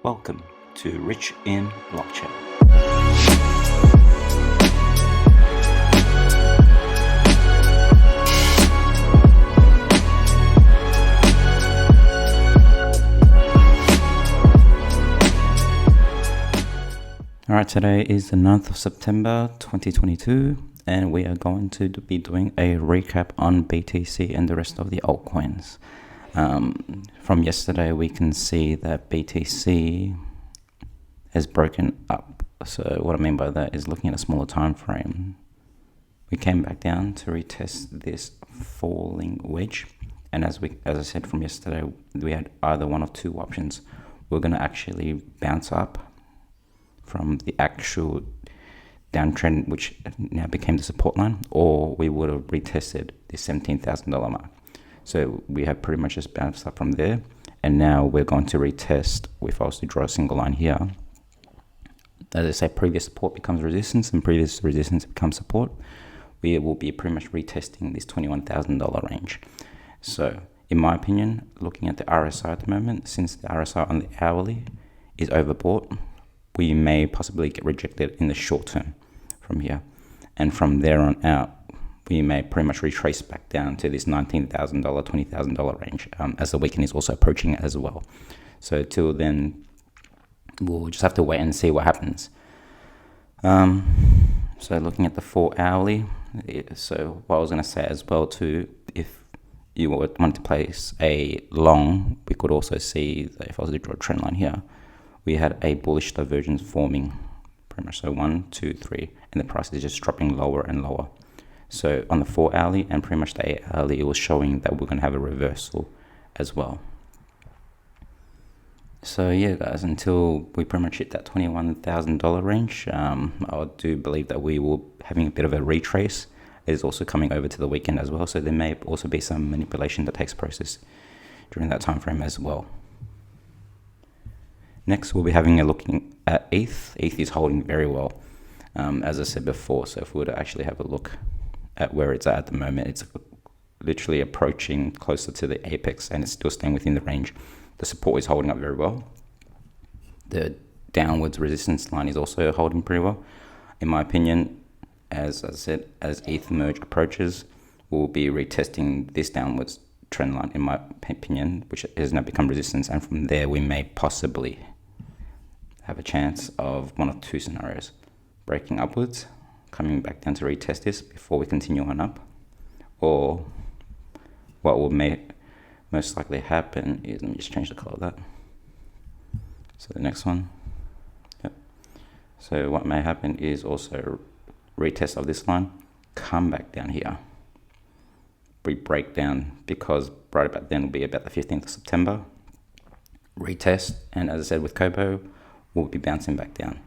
Welcome to Rich in Blockchain. Alright, today is the 9th of September 2022 and we are going to be doing a recap on BTC and the rest of the altcoins. From yesterday we can see that BTC has broken up. So what I mean by that is looking at a smaller time frame. We came back down to retest this falling wedge, and as I said from yesterday, we had either one of two options. We're going to actually bounce up from the actual downtrend, which now became the support line, or we would have retested the $17,000 mark. So we have pretty much just bounced up from there, and now we're going to retest. If I was to draw a single line here, as I say, previous support becomes resistance and previous resistance becomes support. We will be pretty much retesting this $21,000 range. So in my opinion, looking at the RSI at the moment, since the RSI on the hourly is overbought, we may possibly get rejected in the short term from here, and from there on out we may pretty much retrace back down to this $19,000, $20,000 range, as the weekend is also approaching it as well. So till then, we'll just have to wait and see what happens. So looking at the 4 hourly, so what I was going to say as well too, if you want to place a long, we could also see that if I was to draw a trend line here, we had a bullish divergence forming pretty much. So 1, 2, 3, and the price is just dropping lower and lower. So on the 4 hourly and pretty much the 8 hourly, it was showing that we're going to have a reversal as well. So yeah guys, until we pretty much hit that $21,000 range, I do believe that we will having a bit of a retrace. It is also coming over to the weekend as well, so there may also be some manipulation that takes place during that time frame as well. Next, we'll be having a looking at ETH. ETH is holding very well, as I said before. So if we were to actually have a look at where it's at the moment, it's literally approaching closer to the apex, and it's still staying within the range. The support is holding up very well. The downwards resistance line is also holding pretty well. In my opinion, as I said, as ETH merge approaches, we'll be retesting this downwards trend line, in my opinion, which has now become resistance, and from there we may possibly have a chance of one of two scenarios: breaking upwards, coming back down to retest this before we continue on up, or what will most likely happen is, let me just change the color of that. So the next one, yep. So what may happen is also retest of this line, come back down here, break down, because right about then will be about the 15th of September, retest, and as I said with Kobo, we'll be bouncing back down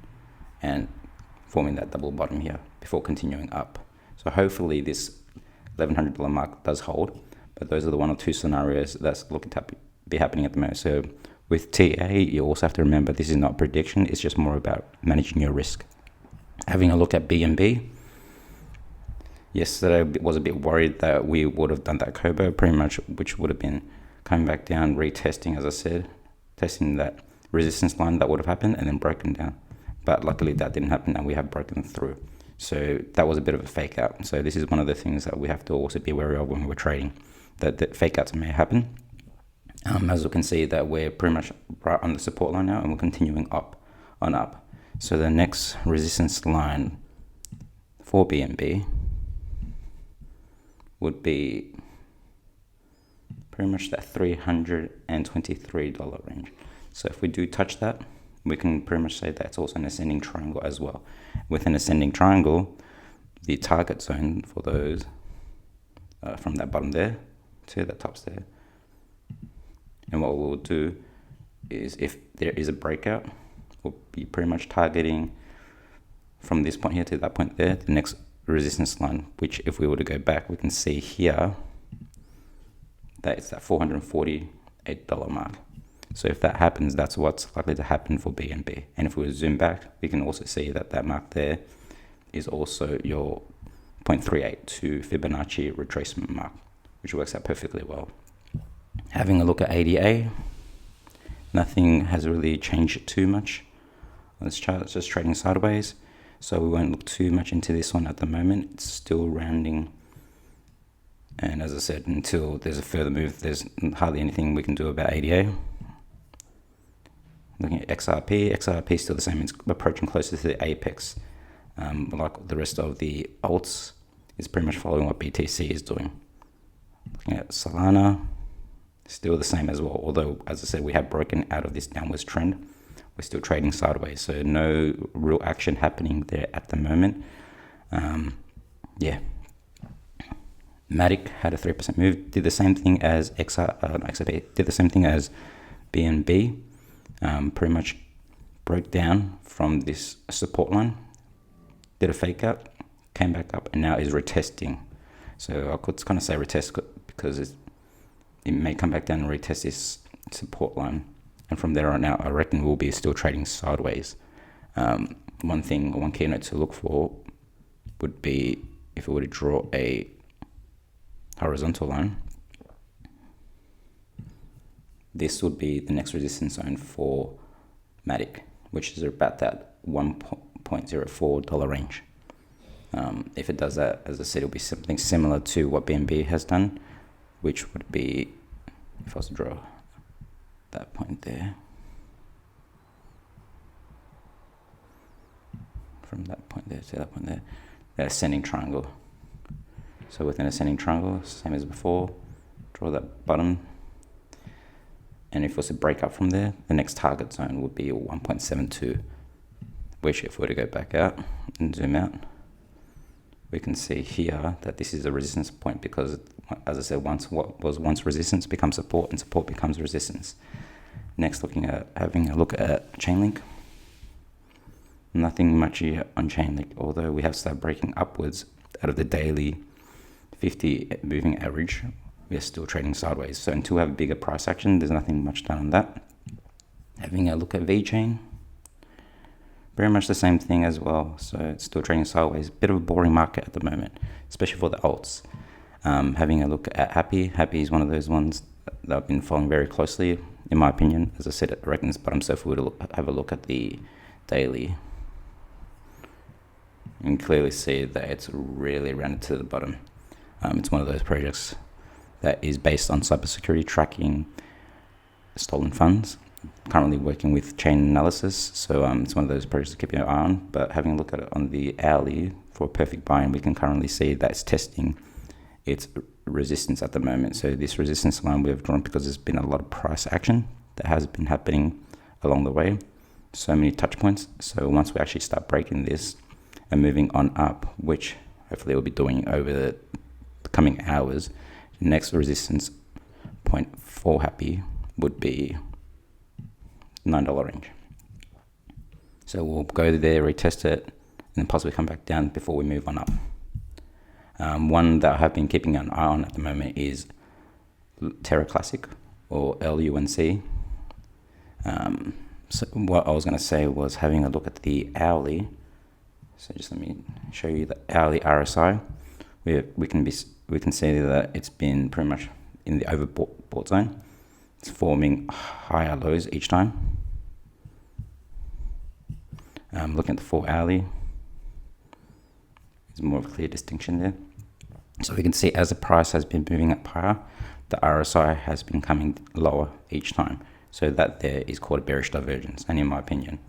and forming that double bottom here before continuing up. So hopefully this $1,100 mark does hold, but those are the one or two scenarios that's looking to be happening at the moment. So with TA, you also have to remember this is not prediction, it's just more about managing your risk. Having a look at BNB, yesterday I was a bit worried that we would have done that Kobo pretty much, which would have been coming back down, retesting, as I said, testing that resistance line that would have happened and then broken down. But luckily that didn't happen and we have broken through. So that was a bit of a fake out. So this is one of the things that we have to also be wary of when we're trading, that fake outs may happen. As you can see that we're pretty much right on the support line now, and we're continuing up on up. So the next resistance line for BNB would be pretty much that $323 range. So if we do touch that, we can pretty much say that's also an ascending triangle as well. With an ascending triangle, the target zone for those from that bottom there to the tops there. And what we'll do is, if there is a breakout, we'll be pretty much targeting from this point here to that point there, the next resistance line, which if we were to go back, we can see here that it's that $448 mark. So if that happens, that's what's likely to happen for BNB. And if we zoom back, we can also see that that mark there is also your 0.382 Fibonacci retracement mark, which works out perfectly well. Having a look at ADA, Nothing has really changed too much on this chart. It's just trading sideways, so we won't look too much into this one at the moment. It's still rounding, and as I said, until there's a further move, there's hardly anything we can do about ADA. Looking at XRP is still the same. It's approaching closer to the apex. Like the rest of the alts, it's pretty much following what BTC is doing. Looking at Solana, still the same as well, although as I said, we have broken out of this downwards trend. We're still trading sideways, so no real action happening there at the moment. Yeah, Matic had a 3% move, did the same thing as XRP, did the same thing as BNB. Pretty much broke down from this support line, did a fake out, came back up, and now is retesting. So I could kind of say retest because it may come back down and retest this support line, and from there on out I reckon we'll be still trading sideways. One keynote to look for would be if it were to draw a horizontal line. This would be the next resistance zone for Matic, which is about that $1.04 range. If it does that, as I said, it'll be something similar to what BNB has done, which would be, if I was to draw that point there, from that point there to that point there, that ascending triangle. So with an ascending triangle, same as before, draw that bottom. And if it was to break up from there, the next target zone would be 1.72, which if we were to go back out and zoom out, we can see here that this is a resistance point because, as I said, what was once resistance becomes support and support becomes resistance. Next, having a look at Chainlink. Nothing much here on Chainlink, although we have started breaking upwards out of the daily 50 moving average. We're still trading sideways. So until we have a bigger price action, there's nothing much done on that. Having a look at VeChain, very much the same thing as well. So it's still trading sideways. Bit of a boring market at the moment, especially for the alts. Having a look at HAPI. HAPI is one of those ones that I've been following very closely, in my opinion. As I said, I reckon it's bottom. So if we were to have a look at the daily, you can clearly see that it's really rounded to the bottom. It's one of those projects that is based on cybersecurity, tracking stolen funds. Currently working with chain analysis, so it's one of those projects to keep your eye on. But having a look at it on the hourly for a perfect buy, and we can currently see that it's testing its resistance at the moment. So this resistance line we have drawn because there's been a lot of price action that has been happening along the way. So many touch points. So once we actually start breaking this and moving on up, which hopefully we'll be doing over the coming hours, next resistance point for HAPI would be $9 range. So we'll go there, retest it, and then possibly come back down before we move on up. One that I have been keeping an eye on at the moment is Terra Classic, or LUNC. So what I was going to say was having a look at the hourly. So just let me show you the hourly RSI. We can see that it's been pretty much in the overbought zone. It's forming higher lows each time. Looking at the 4 hourly, there's more of a clear distinction there. So we can see as the price has been moving up higher, the RSI has been coming lower each time. So that there is called a bearish divergence. And in my opinion,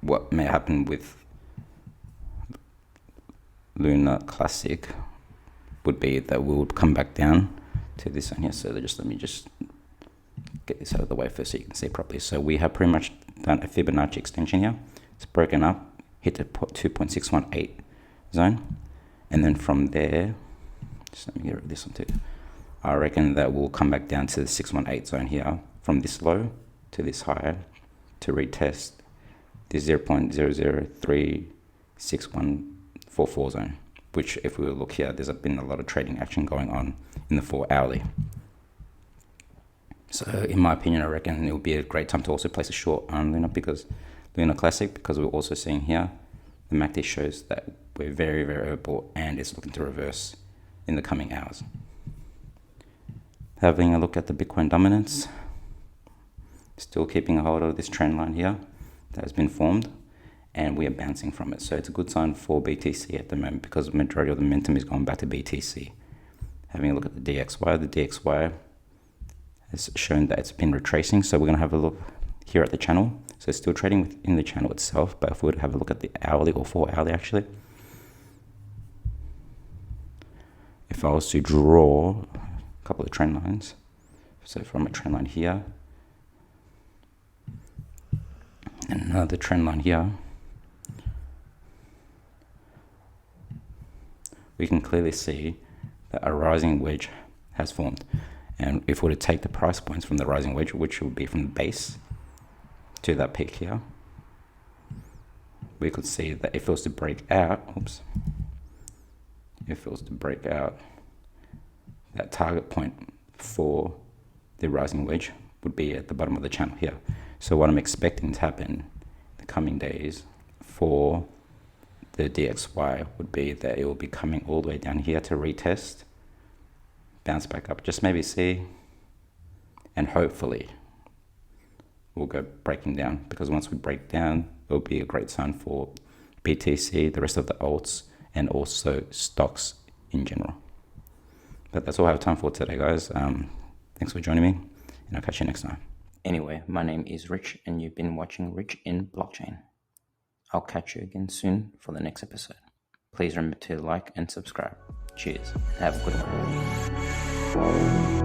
what may happen with LUNC Classic would be that we would come back down to this one here. So let me just get this out of the way first so you can see properly. So we have pretty much done a Fibonacci extension here. It's broken up, hit the 2.618 zone, and then from there, just let me get rid of this one too. I reckon that we'll come back down to the 618 zone here, from this low to this high, to retest the 0.003614 zone, which if we look here, there's been a lot of trading action going on in the 4 hourly. So in my opinion, I reckon it would be a great time to also place a short on LUNC Classic, because we're also seeing here the MACD shows that we're very, very overbought and it's looking to reverse in the coming hours. Having a look at the Bitcoin dominance, Still keeping a hold of this trend line here that has been formed, and we are bouncing from it. So it's a good sign for BTC at the moment because the majority of the momentum is going back to BTC. Having a look at the DXY has shown that it's been retracing. So we're going to have a look here at the channel. So it's still trading within the channel itself, but if we were to have a look at the hourly, or 4 hourly actually, if I was to draw a couple of trend lines, so from a trend line here and another trend line here, we can clearly see that a rising wedge has formed. And if we were to take the price points from the rising wedge, which would be from the base to that peak here, we could see that if it was to break out, if it was to break out, that target point for the rising wedge would be at the bottom of the channel here. So what I'm expecting to happen in the coming days for the DXY would be that it will be coming all the way down here to retest, bounce back up, just maybe see, and hopefully we'll go breaking down, because once we break down, it'll be a great sign for BTC, the rest of the alts, and also stocks in general. But that's all I have time for today, guys. Thanks for joining me, and I'll catch you next time. Anyway, my name is Rich, and you've been watching Rich in Blockchain. I'll catch you again soon for the next episode. Please remember to like and subscribe. Cheers. Have a good one.